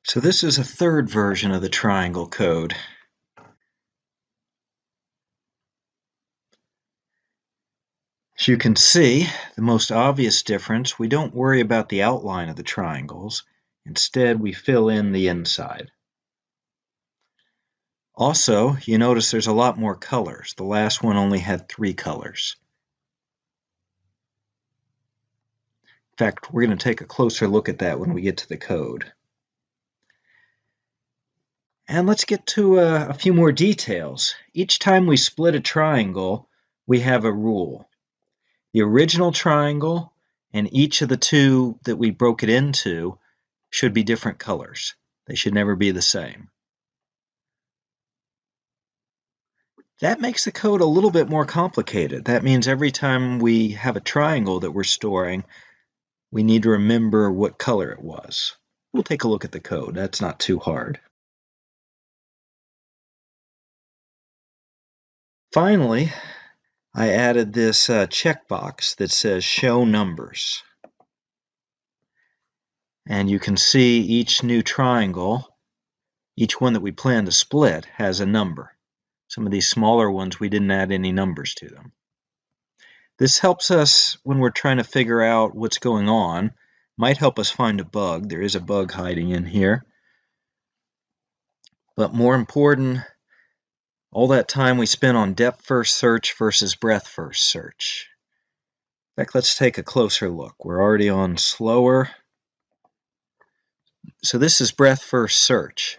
So this is a third version of the triangle code. As you can see, the most obvious difference, we don't worry about the outline of the triangles. Instead, we fill in the inside. Also, you notice there's a lot more colors. The last one only had 3 colors. In fact, we're going to take a closer look at that when we get to the code. And let's get to a few more details. Each time we split a triangle, we have a rule. The original triangle and each of the 2 that we broke it into should be different colors. They should never be the same. That makes the code a little bit more complicated. That means every time we have a triangle that we're storing, we need to remember what color it was. We'll take a look at the code. That's not too hard. Finally, I added this checkbox that says Show Numbers. And you can see each new triangle, each one that we plan to split, has a number. Some of these smaller ones, we didn't add any numbers to them. This helps us when we're trying to figure out what's going on. Might help us find a bug. There is a bug hiding in here. But more important, all that time we spent on depth first search versus breadth first search. In fact, let's take a closer look. We're already on slower. So this is breadth first search.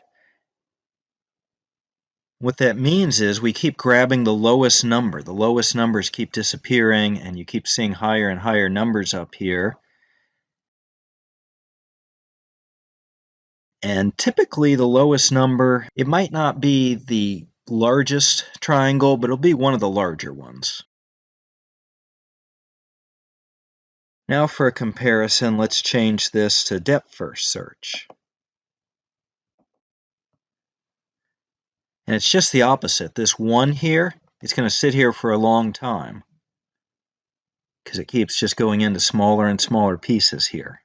What that means is we keep grabbing the lowest number. The lowest numbers keep disappearing, and you keep seeing higher and higher numbers up here. And typically the lowest number, it might not be the largest triangle, but it'll be one of the larger ones. Now for a comparison, let's change this to depth first search. And it's just the opposite. This 1 here, it's going to sit here for a long time because it keeps just going into smaller and smaller pieces here.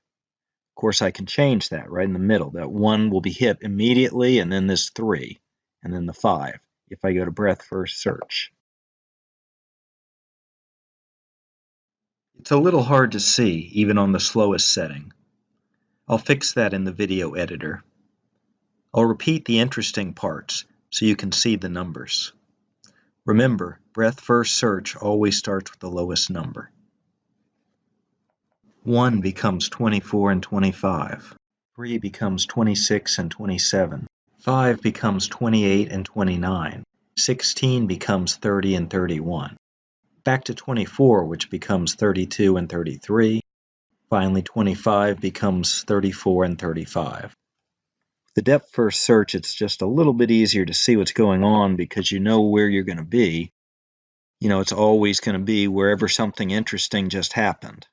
Of course, I can change that right in the middle. That 1 will be hit immediately, and then this 3, and then the 5 if I go to breadth first search. It's a little hard to see, even on the slowest setting. I'll fix that in the video editor. I'll repeat the interesting parts so you can see the numbers. Remember, breadth first search always starts with the lowest number. 1 becomes 24 and 25. 3 becomes 26 and 27. 5 becomes 28 and 29. 16 becomes 30 and 31. Back to 24, which becomes 32 and 33. Finally, 25 becomes 34 and 35. The depth first search, it's just a little bit easier to see what's going on because you know where you're going to be. You know, it's always going to be wherever something interesting just happened.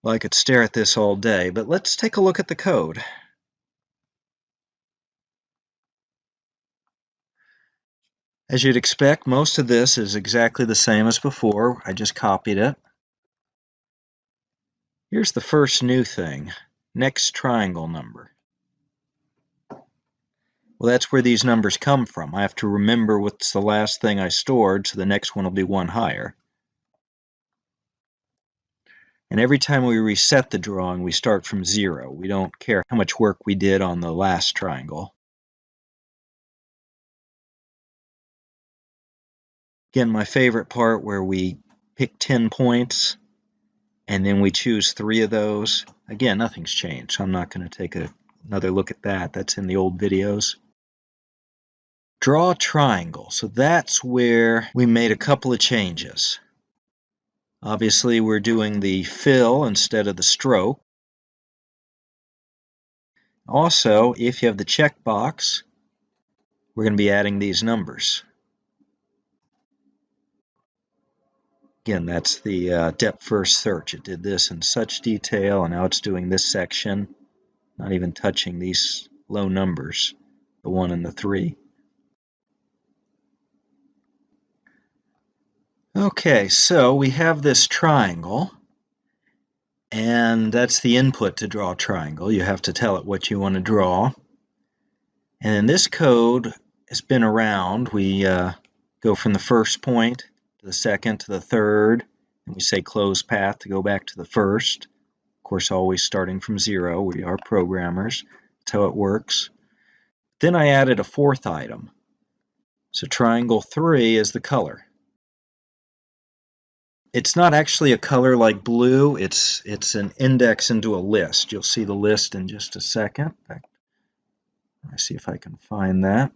Well, I could stare at this all day, but let's take a look at the code. As you'd expect, most of this is exactly the same as before. I just copied it. Here's the first new thing, next triangle number. Well, that's where these numbers come from. I have to remember what's the last thing I stored, so the next one will be 1 higher. And every time we reset the drawing, we start from 0. We don't care how much work we did on the last triangle. Again, my favorite part where we pick 10 points and then we choose 3 of those. Again, nothing's changed, so I'm not going to take another look at that. That's in the old videos. Draw a triangle. So that's where we made a couple of changes. Obviously, we're doing the fill instead of the stroke. Also, if you have the checkbox, we're going to be adding these numbers. Again, that's the depth first search. It did this in such detail, and now it's doing this section, not even touching these low numbers, the 1 and the 3. Okay, so we have this triangle, and that's the input to draw a triangle. You have to tell it what you want to draw. And this code has been around. We go from the first point to the second to the third, and we say close path to go back to the first. Of course, always starting from 0. We are programmers. That's how it works. Then I added a fourth item. So triangle 3 is the color. It's not actually a color like blue. It's an index into a list. You'll see the list in just a second. Let's see if I can find that.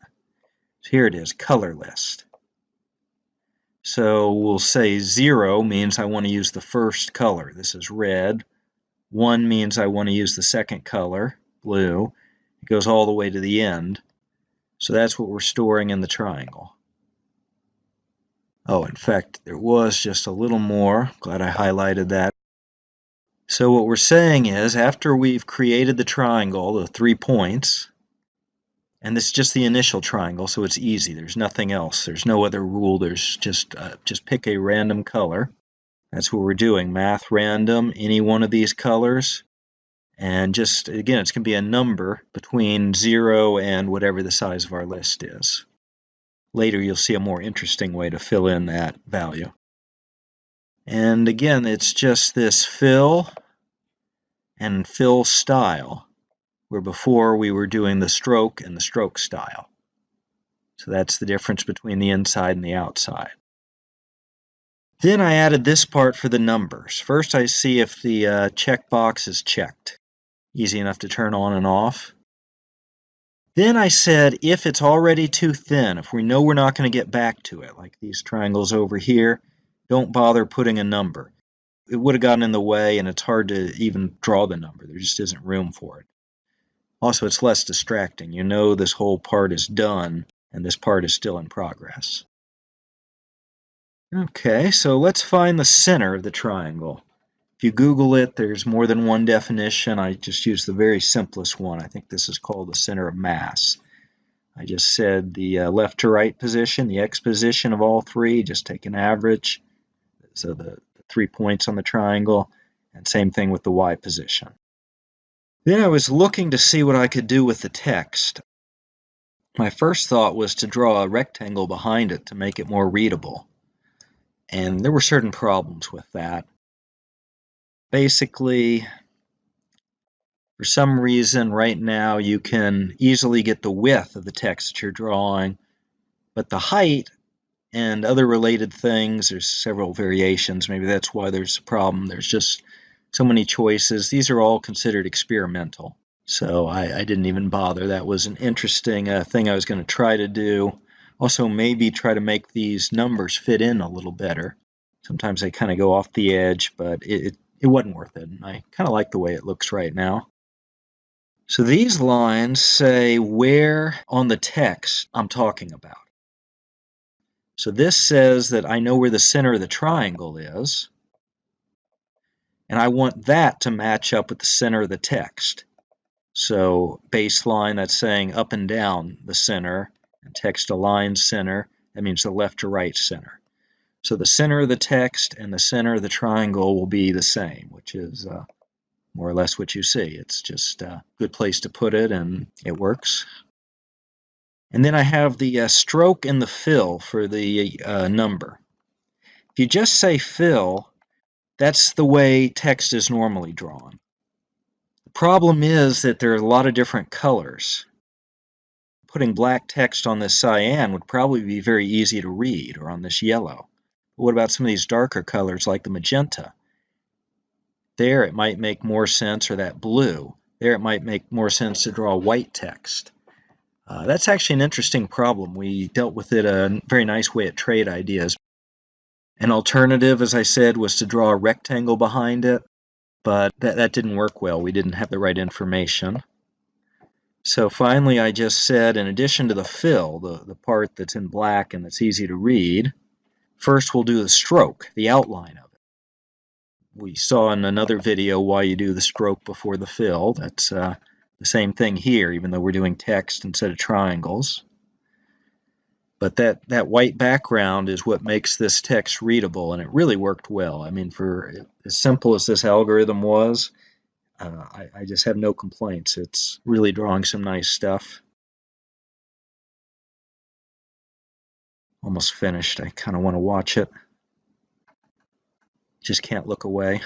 So here it is, color list. So we'll say 0 means I want to use the first color. This is red. 1 means I want to use the second color, blue. It goes all the way to the end. So that's what we're storing in the triangle. Oh, in fact, there was just a little more. Glad I highlighted that. So what we're saying is, after we've created the triangle, the 3 points, and this is just the initial triangle, so it's easy. There's nothing else. There's no other rule. There's just pick a random color. That's what we're doing. Math random, any one of these colors. And just, again, it's going to be a number between 0 and whatever the size of our list is. Later, you'll see a more interesting way to fill in that value. And again, it's just this fill and fill style, where before we were doing the stroke and the stroke style. So that's the difference between the inside and the outside. Then I added this part for the numbers. First, I see if the checkbox is checked. Easy enough to turn on and off. Then I said if it's already too thin, if we know we're not going to get back to it, like these triangles over here, don't bother putting a number. It would have gotten in the way, and it's hard to even draw the number. There just isn't room for it. Also, it's less distracting. You know this whole part is done, and this part is still in progress. Okay, so let's find the center of the triangle. If you Google it, there's more than one definition. I just used the very simplest one. I think this is called the center of mass. I just said the left to right position, the x position of all three, just take an average. So the 3 points on the triangle, and same thing with the y position. Then I was looking to see what I could do with the text. My first thought was to draw a rectangle behind it to make it more readable. And there were certain problems with that. Basically, for some reason right now you can easily get the width of the text that you're drawing, but the height and other related things, there's several variations. Maybe that's why there's a problem. There's just so many choices. These are all considered experimental. So I didn't even bother. That was an interesting thing I was going to try to do. Also, maybe try to make these numbers fit in a little better. Sometimes they kind of go off the edge, but it wasn't worth it. And I kind of like the way it looks right now. So these lines say where on the text I'm talking about. So this says that I know where the center of the triangle is, and I want that to match up with the center of the text. So baseline, that's saying up and down the center, and text align center, that means the left to right center. So the center of the text and the center of the triangle will be the same, which is more or less what you see. It's just a good place to put it, and it works. And then I have the stroke and the fill for the number. If you just say fill, that's the way text is normally drawn. The problem is that there are a lot of different colors. Putting black text on this cyan would probably be very easy to read, or on this yellow. But what about some of these darker colors like the magenta? There it might make more sense, or that blue. There it might make more sense to draw white text. That's actually an interesting problem. We dealt with it a very nice way at Trade Ideas. An alternative, as I said, was to draw a rectangle behind it, but that didn't work well. We didn't have the right information. So finally I just said, in addition to the fill, the part that's in black and that's easy to read, first we'll do the stroke, the outline of it. We saw in another video why you do the stroke before the fill. That's the same thing here, even though we're doing text instead of triangles. But that white background is what makes this text readable, and it really worked well. I mean, for as simple as this algorithm was, I just have no complaints. It's really drawing some nice stuff. Almost finished. I kind of want to watch it. Just can't look away.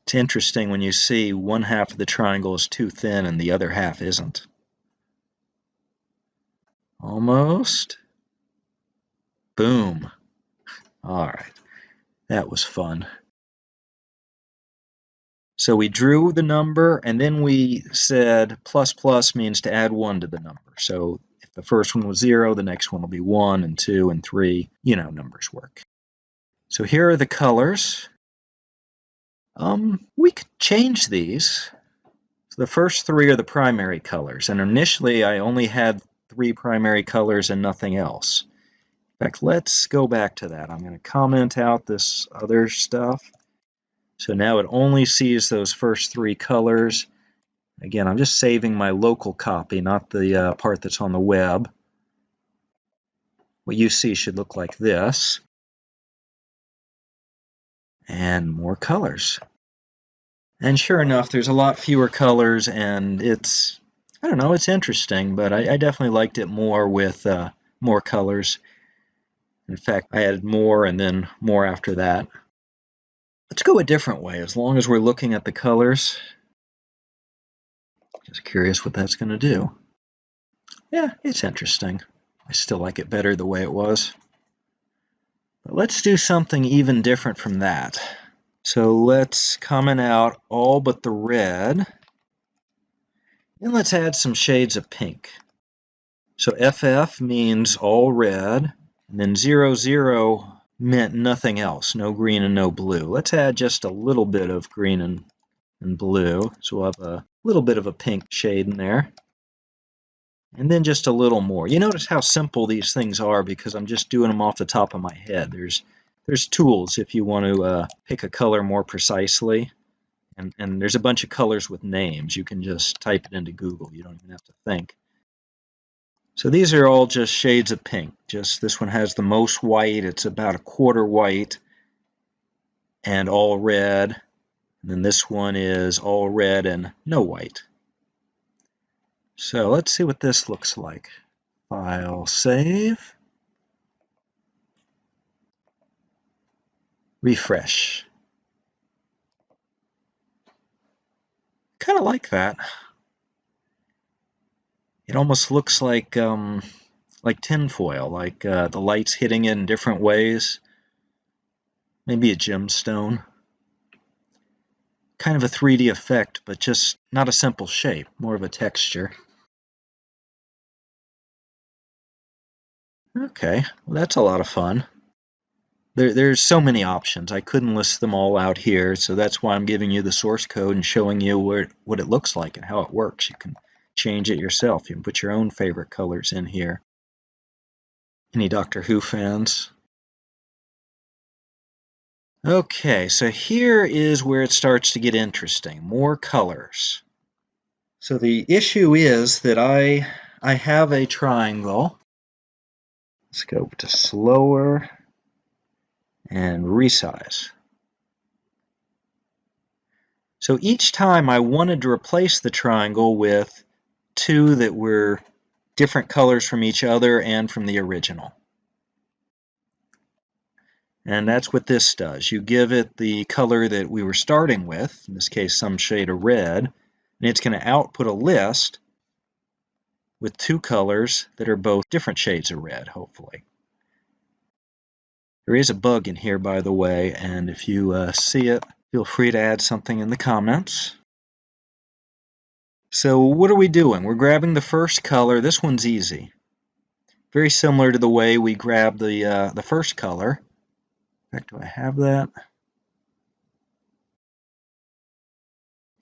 It's interesting when you see one half of the triangle is too thin and the other half isn't. Almost. Boom. All right. That was fun. So we drew the number, and then we said plus plus means to add 1 to the number. So if the first one was 0, the next one will be 1 and 2 and 3. You know, numbers work. So here are the colors. We could change these. So the first 3 are the primary colors, and initially I only had 3 primary colors and nothing else. In fact, let's go back to that. I'm going to comment out this other stuff. So now it only sees those first 3 colors. Again, I'm just saving my local copy, not the part that's on the web. What you see should look like this. And more colors. And sure enough, there's a lot fewer colors, and it's, I don't know, it's interesting, but I definitely liked it more with more colors. In fact, I added more and then more after that. Let's go a different way, as long as we're looking at the colors. Just curious what that's going to do. Yeah, it's interesting. I still like it better the way it was. But let's do something even different from that. So let's comment out all but the red. And let's add some shades of pink. So FF means all red, and then 00 meant nothing else, no green and no blue. Let's add just a little bit of green and blue. So we'll have a little bit of a pink shade in there. And then just a little more. You notice how simple these things are because I'm just doing them off the top of my head. There's tools if you want to pick a color more precisely. And there's a bunch of colors with names. You can just type it into Google. You don't even have to think. So these are all just shades of pink. Just this one has the most white. It's about a quarter white and all red. And then this one is all red and no white. So let's see what this looks like. File, save. Refresh. Kind of like that. It almost looks like tinfoil, like the light's hitting it in different ways. Maybe a gemstone. Kind of a 3D effect, but just not a simple shape, more of a texture. Okay, well that's a lot of fun. There's so many options. I couldn't list them all out here, so that's why I'm giving you the source code and showing you what it looks like and how it works. You can change it yourself. You can put your own favorite colors in here. Any Doctor Who fans? Okay, so here is where it starts to get interesting. More colors. So the issue is that I have a triangle. Let's go to slower and resize. So each time I wanted to replace the triangle with 2 that were different colors from each other and from the original. And that's what this does. You give it the color that we were starting with, in this case some shade of red, and it's going to output a list with 2 colors that are both different shades of red, hopefully. There is a bug in here, by the way, and if you see it, feel free to add something in the comments. So what are we doing? We're grabbing the first color. This one's easy. Very similar to the way we grabbed the first color. In fact, do I have that?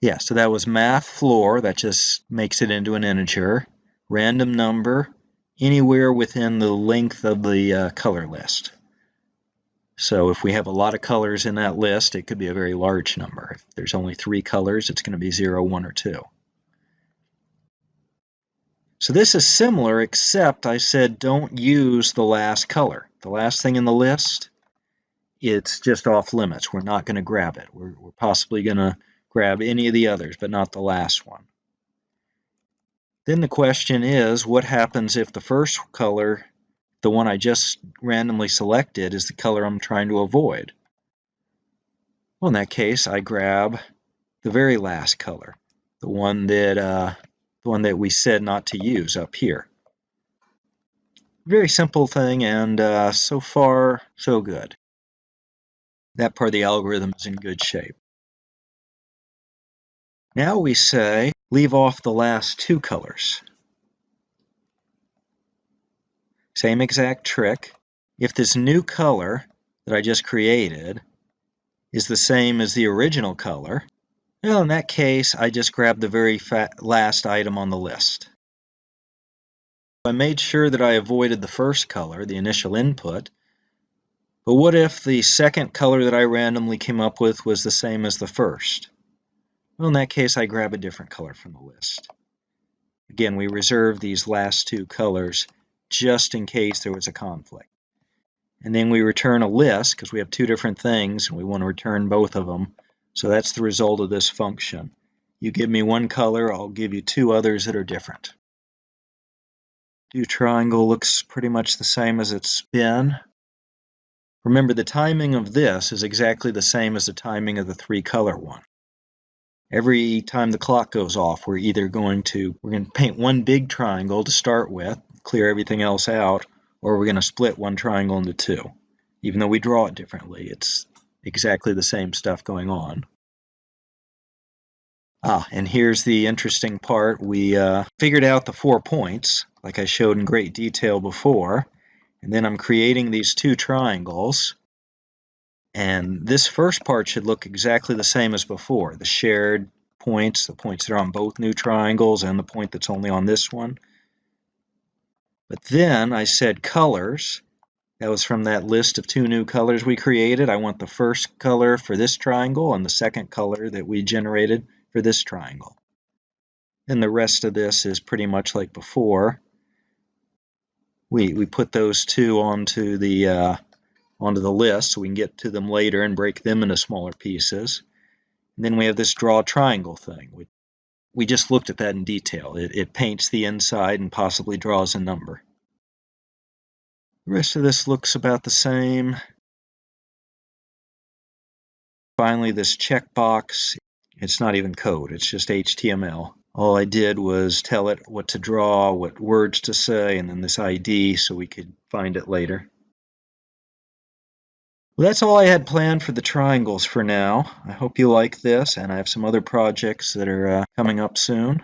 Yeah, so that was math floor. That just makes it into an integer. Random number, anywhere within the length of the color list. So if we have a lot of colors in that list, it could be a very large number. If there's only 3 colors, it's going to be 0, 1, or 2. So this is similar, except I said don't use the last color. The last thing in the list, it's just off limits. We're not going to grab it. We're possibly going to grab any of the others, but not the last one. Then the question is, what happens if the first color, the one I just randomly selected, is the color I'm trying to avoid? Well, in that case, I grab the very last color, the one that we said not to use up here. Very simple thing, and so far, so good. That part of the algorithm is in good shape. Now we say, leave off the last 2 colors. Same exact trick. If this new color that I just created is the same as the original color, well, in that case, I just grab the very last item on the list. I made sure that I avoided the first color, the initial input, but what if the second color that I randomly came up with was the same as the first? Well, in that case, I grab a different color from the list. Again, we reserve these last 2 colors just in case there was a conflict. And then we return a list because we have 2 different things and we want to return both of them. So that's the result of this function. You give me one color, I'll give you 2 others that are different. Do triangle looks pretty much the same as it's been. Remember, the timing of this is exactly the same as the timing of the 3-color one. Every time the clock goes off, we're going to paint one big triangle to start with, clear everything else out, or we're going to split one triangle into 2. Even though we draw it differently, it's exactly the same stuff going on. And here's the interesting part. We figured out the 4 points, like I showed in great detail before. And then I'm creating these 2 triangles. And this first part should look exactly the same as before. The shared points, the points that are on both new triangles, and the point that's only on this one. But then I said colors. That was from that list of 2 new colors we created. I want the first color for this triangle and the second color that we generated for this triangle. And the rest of this is pretty much like before. We put those 2 onto the list so we can get to them later and break them into smaller pieces. And then we have this draw triangle thing. We just looked at that in detail. It paints the inside and possibly draws a number. The rest of this looks about the same. Finally, this checkbox, it's not even code, it's just HTML. All I did was tell it what to draw, what words to say, and then this ID so we could find it later. Well, that's all I had planned for the triangles for now. I hope you like this, and I have some other projects that are coming up soon.